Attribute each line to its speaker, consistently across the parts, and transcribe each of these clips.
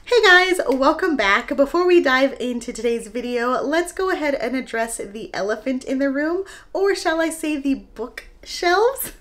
Speaker 1: Hey guys, welcome back. Before we dive into today's video, let's go ahead and address the elephant in the room, or shall I say the bookshelves.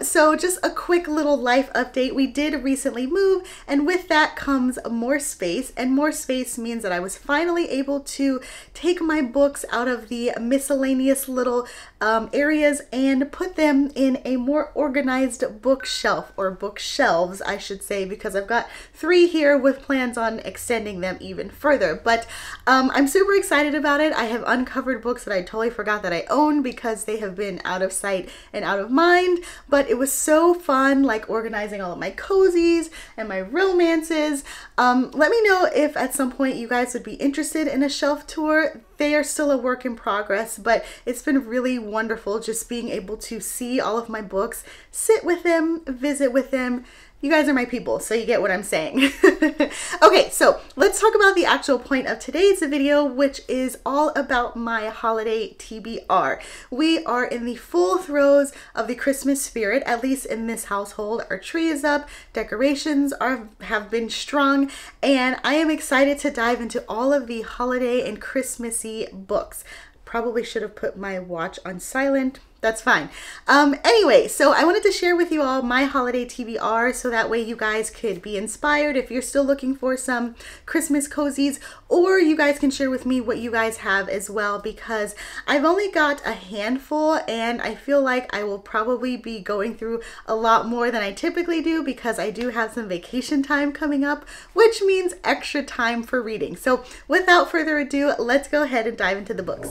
Speaker 1: So just a quick little life update. We did recently move, and with that comes more space, and more space means that I was finally able to take my books out of the miscellaneous little areas and put them in a more organized bookshelf, or bookshelves I should say, because I've got 3 here with plans on extending them even further. But I'm super excited about it. I have uncovered books that I totally forgot that I own because they have been out of sight and out of mind, but it was so fun, like organizing all of my cozies and my romances. Let me know if at some point you guys would be interested in a shelf tour. They are still a work in progress, but it's been really wonderful just being able to see all of my books, sit with them, visit with them. You guys are my people, so you get what I'm saying. Okay, so let's talk about the actual point of today's video, which is all about my holiday TBR. We are in the full throes of the Christmas spirit, at least in this household. Our tree is up, decorations have been strung, and I am excited to dive into all of the holiday and Christmassy books. Probably should have put my watch on silent. That's fine. Anyway, so I wanted to share with you all my holiday TBR so that way you guys could be inspired if you're still looking for some Christmas cozies, or you guys can share with me what you guys have as well, because I've only got a handful and I feel like I will probably be going through a lot more than I typically do because I do have some vacation time coming up, which means extra time for reading. So without further ado, let's go ahead and dive into the books.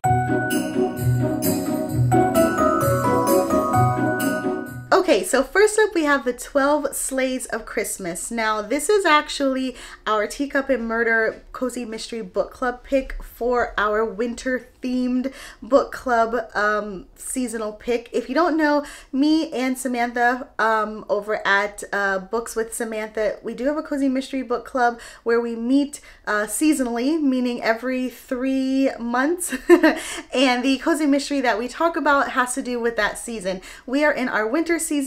Speaker 1: Okay, so first up we have the 12 Sleighs of Christmas. Now this is actually our Teacup and Murder Cozy Mystery Book Club pick for our winter themed book club seasonal pick. If you don't know, me and Samantha over at Books with Samantha, we do have a Cozy Mystery Book Club where we meet seasonally, meaning every 3 months. And the Cozy Mystery that we talk about has to do with that season. We are in our winter season.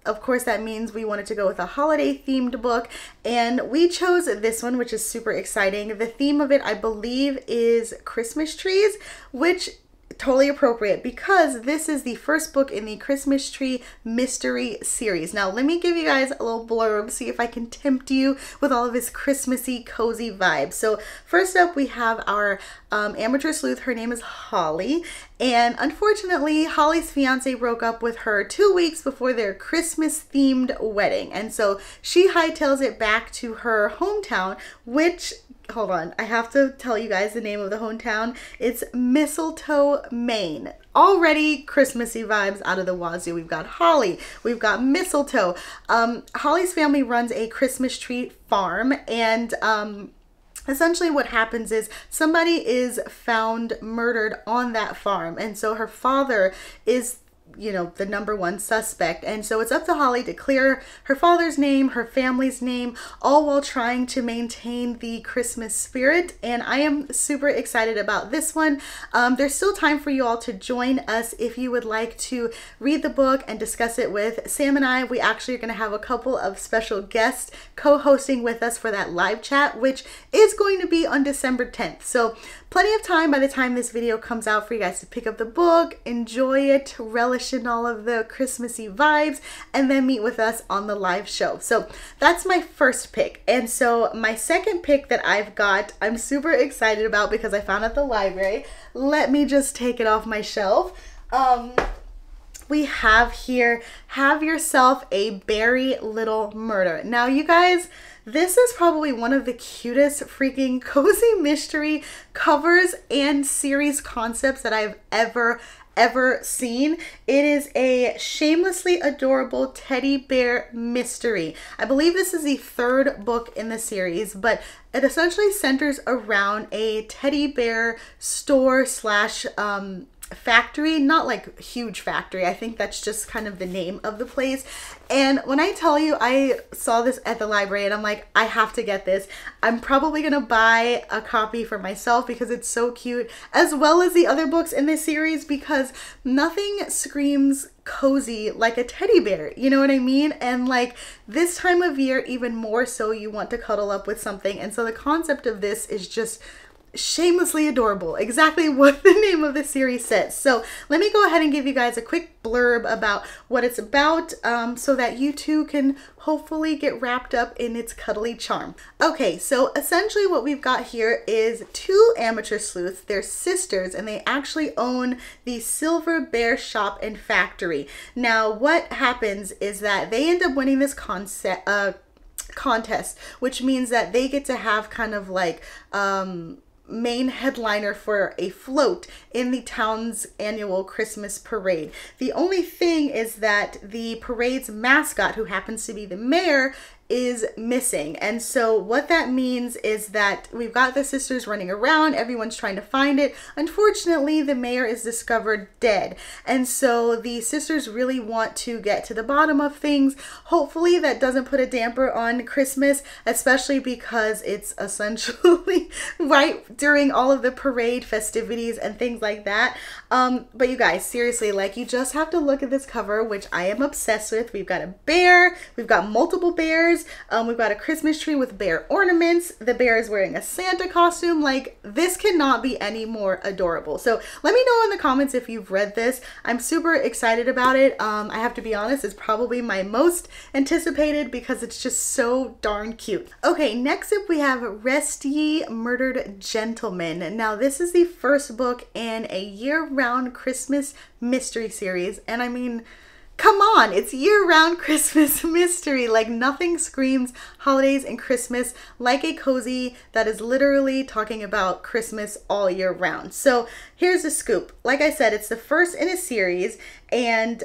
Speaker 1: Of course, that means we wanted to go with a holiday themed book, and we chose this one, which is super exciting. The theme of it, I believe, is Christmas trees, which totally appropriate because this is the first book in the Christmas Tree Mystery series. Now, let me give you guys a little blurb, see if I can tempt you with all of this Christmassy, cozy vibes. So first up, we have our amateur sleuth. Her name is Holly, and unfortunately, Holly's fiance broke up with her 2 weeks before their Christmas-themed wedding, and so she hightails it back to her hometown, which, hold on, I have to tell you guys the name of the hometown. It's Mistletoe, Maine. Already Christmassy vibes out of the wazoo. We've got Holly, we've got mistletoe. Holly's family runs a Christmas tree farm, and essentially what happens is somebody is found murdered on that farm, and so her father is, you know, the #1 suspect, and so it's up to Holly to clear her father's name, her family's name, all while trying to maintain the Christmas spirit. And I am super excited about this one. There's still time for you all to join us if you would like to read the book and discuss it with Sam and I. We actually are going to have a couple of special guests co-hosting with us for that live chat, which is going to be on December 10th. So plenty of time by the time this video comes out for you guys to pick up the book, enjoy it, relish in all of the Christmassy vibes, and then meet with us on the live show. So that's my first pick. And so my second pick that I've got, I'm super excited about because I found at the library. Let me just take it off my shelf. We have here, Have Yourself a Beary Little Murder. Now you guys, this is probably one of the cutest freaking cozy mystery covers and series concepts that I've ever seen. It is a shamelessly adorable teddy bear mystery. I believe this is the 3rd book in the series, but it essentially centers around a teddy bear store slash factory, not like huge factory. I think that's just kind of the name of the place. And when I tell you, I saw this at the library and I'm like, I have to get this. I'm probably gonna buy a copy for myself because it's so cute, as well as the other books in this series, because nothing screams cozy like a teddy bear, you know what I mean? And like this time of year, even more so, you want to cuddle up with something. And so the concept of this is just shamelessly adorable, exactly what the name of the series says. So let me go ahead and give you guys a quick blurb about what it's about, so that you too can hopefully get wrapped up in its cuddly charm. Okay, so essentially what we've got here is two amateur sleuths. They're sisters and they actually own the Silver Bear Shop and Factory. Now what happens is that they end up winning this contest, which means that they get to have kind of like main headliner for a float in the town's annual Christmas parade. The only thing is that the parade's mascot, who happens to be the mayor, is missing. And so what that means is that we've got the sisters running around, everyone's trying to find it. Unfortunately, the mayor is discovered dead. And so the sisters really want to get to the bottom of things. Hopefully that doesn't put a damper on Christmas, especially because it's essentially right during all of the parade festivities and things like that. But you guys, seriously, like, you just have to look at this cover, which I am obsessed with. We've got a bear, we've got multiple bears, we've got a Christmas tree with bear ornaments. The bear is wearing a Santa costume. Like, this cannot be any more adorable. So let me know in the comments if you've read this. I'm super excited about it. I have to be honest, it's probably my most anticipated because it's just so darn cute. Okay, next up we have Rest Ye Murdered Gentlemen. Now this is the first book in a year-round Christmas mystery series, and I mean, come on, it's year-round Christmas mystery. Like, nothing screams holidays and Christmas like a cozy that is literally talking about Christmas all year round. So here's the scoop. Like I said, it's the first in a series, and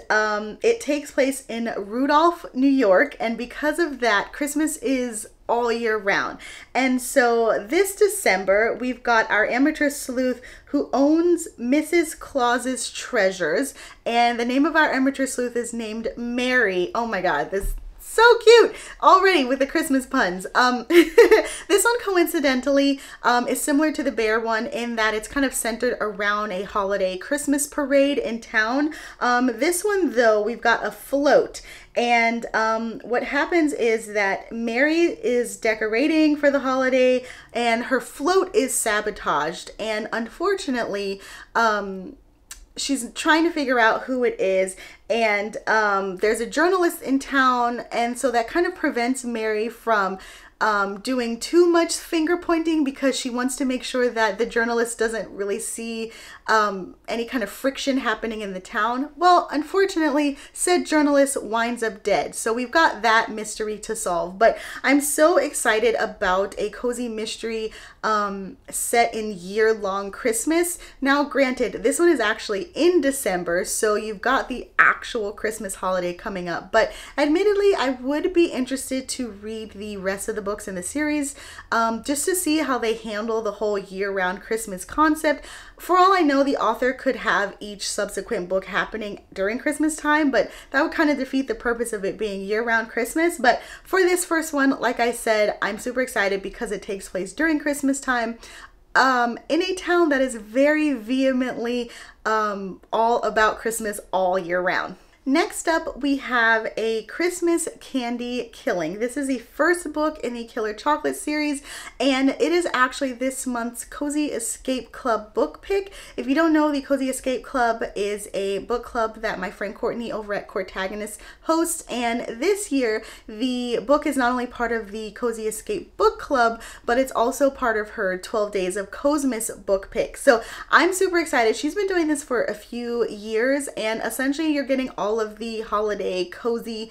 Speaker 1: it takes place in Rudolph, New York, and because of that, Christmas is all year round. And so this December, we've got our amateur sleuth who owns Mrs. Claus's treasures, and the name of our amateur sleuth is named Mary. Oh my god, this so cute already with the Christmas puns. This one coincidentally is similar to the bear one in that it's kind of centered around a holiday Christmas parade in town. This one though, we've got a float, and what happens is that Mary is decorating for the holiday and her float is sabotaged, and unfortunately she's trying to figure out who it is, and there's a journalist in town, and so that kind of prevents Mary from doing too much finger pointing because she wants to make sure that the journalist doesn't really see any kind of friction happening in the town. Well, unfortunately, said journalist winds up dead. So we've got that mystery to solve. But I'm so excited about a cozy mystery set in year-long Christmas. Now, granted, this one is actually in December, so you've got the actual Christmas holiday coming up. But admittedly, I would be interested to read the rest of the books in the series just to see how they handle the whole year-round Christmas concept. For all I know, the author could have each subsequent book happening during Christmas time, but that would kind of defeat the purpose of it being year-round Christmas. But for this first one, like I said, I'm super excited because it takes place during Christmas time in a town that is very vehemently all about Christmas all year round. Next up, we have a Christmas Candy Killing. This is the first book in the Killer Chocolate series, and it is actually this month's Cozy Escape Club book pick. If you don't know, the Cozy Escape Club is a book club that my friend Courtney over at Cortagonist hosts, and this year, the book is not only part of the Cozy Escape book club, but it's also part of her 12 Days of Cosmas book pick. So I'm super excited. She's been doing this for a few years, and essentially you're getting all of the holiday cozy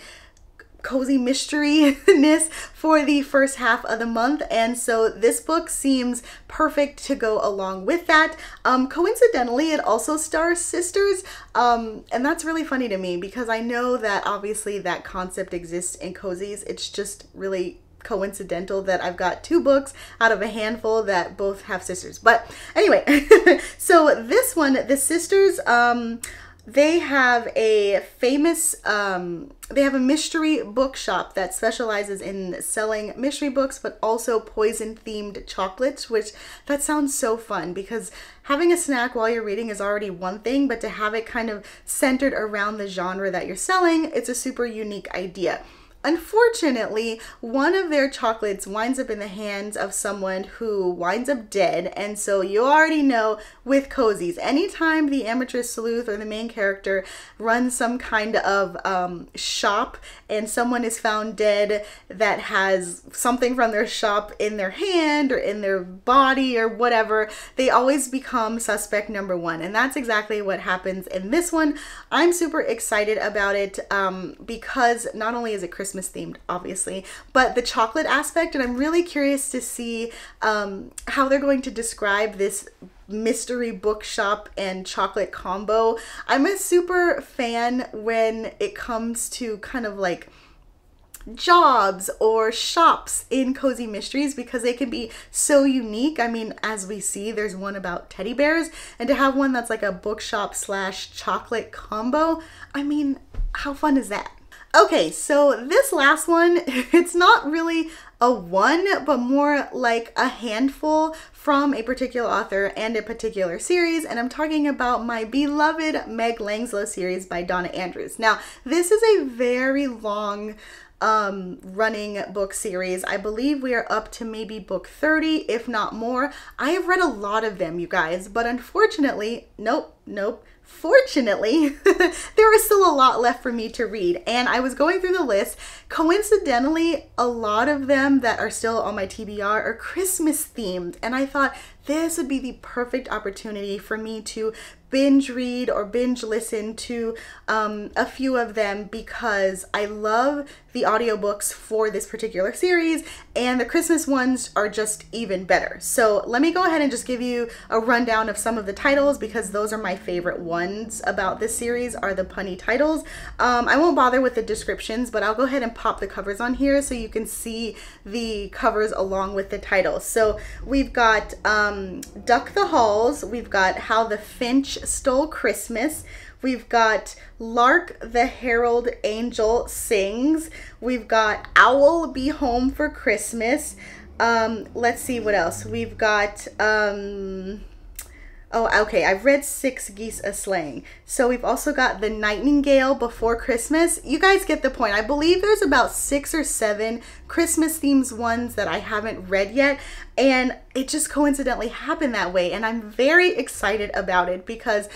Speaker 1: mystery-ness for the first half of the month, and so this book seems perfect to go along with that. Coincidentally, it also stars sisters, and that's really funny to me because I know that obviously that concept exists in cozies. It's just really coincidental that I've got 2 books out of a handful that both have sisters. But anyway, so this one, the sisters, they have a famous, they have a mystery bookshop that specializes in selling mystery books, but also poison-themed chocolates, which that sounds so fun because having a snack while you're reading is already one thing, but to have it kind of centered around the genre that you're selling, it's a super unique idea. Unfortunately, one of their chocolates winds up in the hands of someone who winds up dead, and so you already know with cozies, anytime the amateur sleuth or the main character runs some kind of shop and someone is found dead that has something from their shop in their hand or in their body or whatever, they always become suspect number 1, and that's exactly what happens in this one. I'm super excited about it because not only is it Christmas themed, obviously, but the chocolate aspect, and I'm really curious to see how they're going to describe this mystery bookshop and chocolate combo. I'm a super fan when it comes to kind of like jobs or shops in cozy mysteries because they can be so unique. I mean, as we see, there's one about teddy bears, and to have one that's like a bookshop / chocolate combo, I mean, how fun is that? Okay, so this last one, it's not really a one, but more like a handful from a particular author and a particular series, and I'm talking about my beloved Meg Lango series by Donna Andrews. Now, this is a very long running book series. I believe we are up to maybe book 30, if not more. I have read a lot of them, you guys, but unfortunately, fortunately, there is still a lot left for me to read, and I was going through the list. Coincidentally, a lot of them that are still on my TBR are Christmas themed, and I thought this would be the perfect opportunity for me to binge read or binge listen to a few of them because I love the audiobooks for this particular series, and the Christmas ones are just even better. So let me go ahead and just give you a rundown of some of the titles because those are my favorite ones about this series are the punny titles. I won't bother with the descriptions, but I'll go ahead and pop the covers on here so you can see the covers along with the titles. So we've got Duck the Halls, we've got How the Finch Stole Christmas, we've got Lark the Herald Angel Sings, we've got Owl Be Home for Christmas, let's see what else, we've got oh, okay, I've read 6 Geese A-Slaying. So we've also got The Nightingale Before Christmas. You guys get the point. I believe there's about 6 or 7 Christmas themes ones that I haven't read yet, and it just coincidentally happened that way, and I'm very excited about it because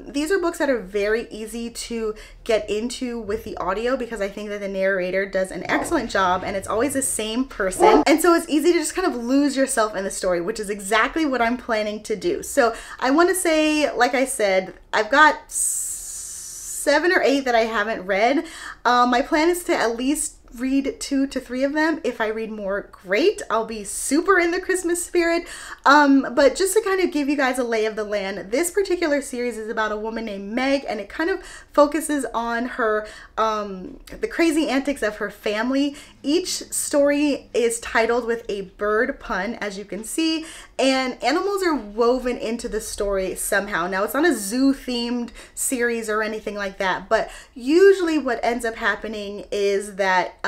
Speaker 1: these are books that are very easy to get into with the audio because I think that the narrator does an excellent job, and it's always the same person, and so it's easy to just kind of lose yourself in the story, which is exactly what I'm planning to do. So I want to say, like I said, I've got 7 or 8 that I haven't read. My plan is to at least read 2 to 3 of them. If I read more, great. I'll be super in the Christmas spirit. But just to kind of give you guys a lay of the land, this particular series is about a woman named Meg, and it kind of focuses on her, the crazy antics of her family. Each story is titled with a bird pun, as you can see, and animals are woven into the story somehow. Now, it's not a zoo themed series or anything like that, but usually what ends up happening is that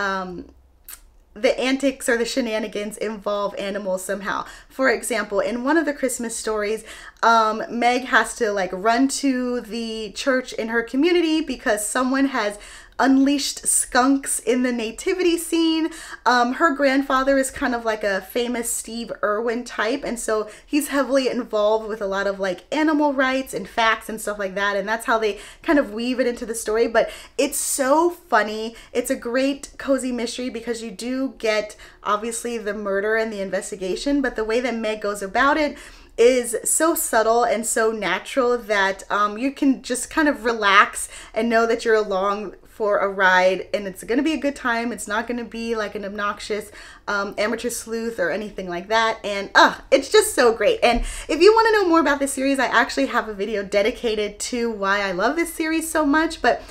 Speaker 1: the antics or the shenanigans involve animals somehow. For example, in one of the Christmas stories, Meg has to like run to the church in her community because someone has unleashed skunks in the nativity scene. Her grandfather is kind of like a famous Steve Irwin type, and so he's heavily involved with a lot of like animal rights and facts and stuff like that, and that's how they kind of weave it into the story. But it's so funny. It's a great cozy mystery because you do get obviously the murder and the investigation, but the way that Meg goes about it is so subtle and so natural that you can just kind of relax and know that you're along for a ride, and it's gonna be a good time. It's not gonna be like an obnoxious amateur sleuth or anything like that, and it's just so great. And if you want to know more about this series, I actually have a video dedicated to why I love this series so much. But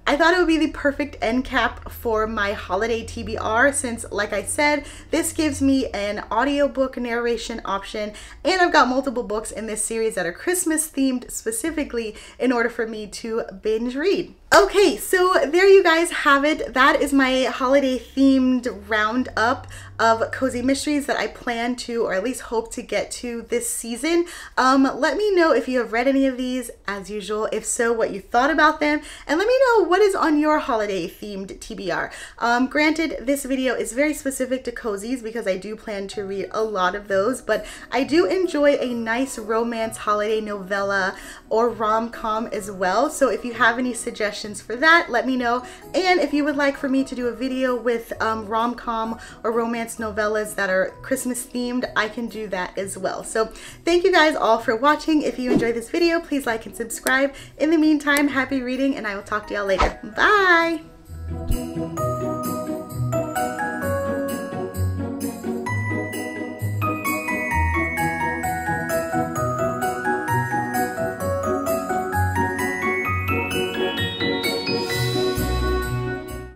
Speaker 1: I thought it would be the perfect end cap for my holiday TBR since, like I said, this gives me an audiobook narration option, and I've got multiple books in this series that are Christmas themed specifically in order for me to binge read. Okay, so there you guys have it. That is my holiday themed roundup of cozy mysteries that I plan to, or at least hope to get to this season. Let me know if you have read any of these, as usual. If so, what you thought about them, and let me know what is on your holiday themed TBR. Granted, this video is very specific to cozies because I do plan to read a lot of those, but I do enjoy a nice romance holiday novella or rom-com as well. So if you have any suggestions for that, let me know. And if you would like for me to do a video with rom-com or romance novellas that are Christmas themed, I can do that as well. So thank you guys all for watching. If you enjoyed this video, please like and subscribe. In the meantime, happy reading, and I will talk to y'all later. Bye!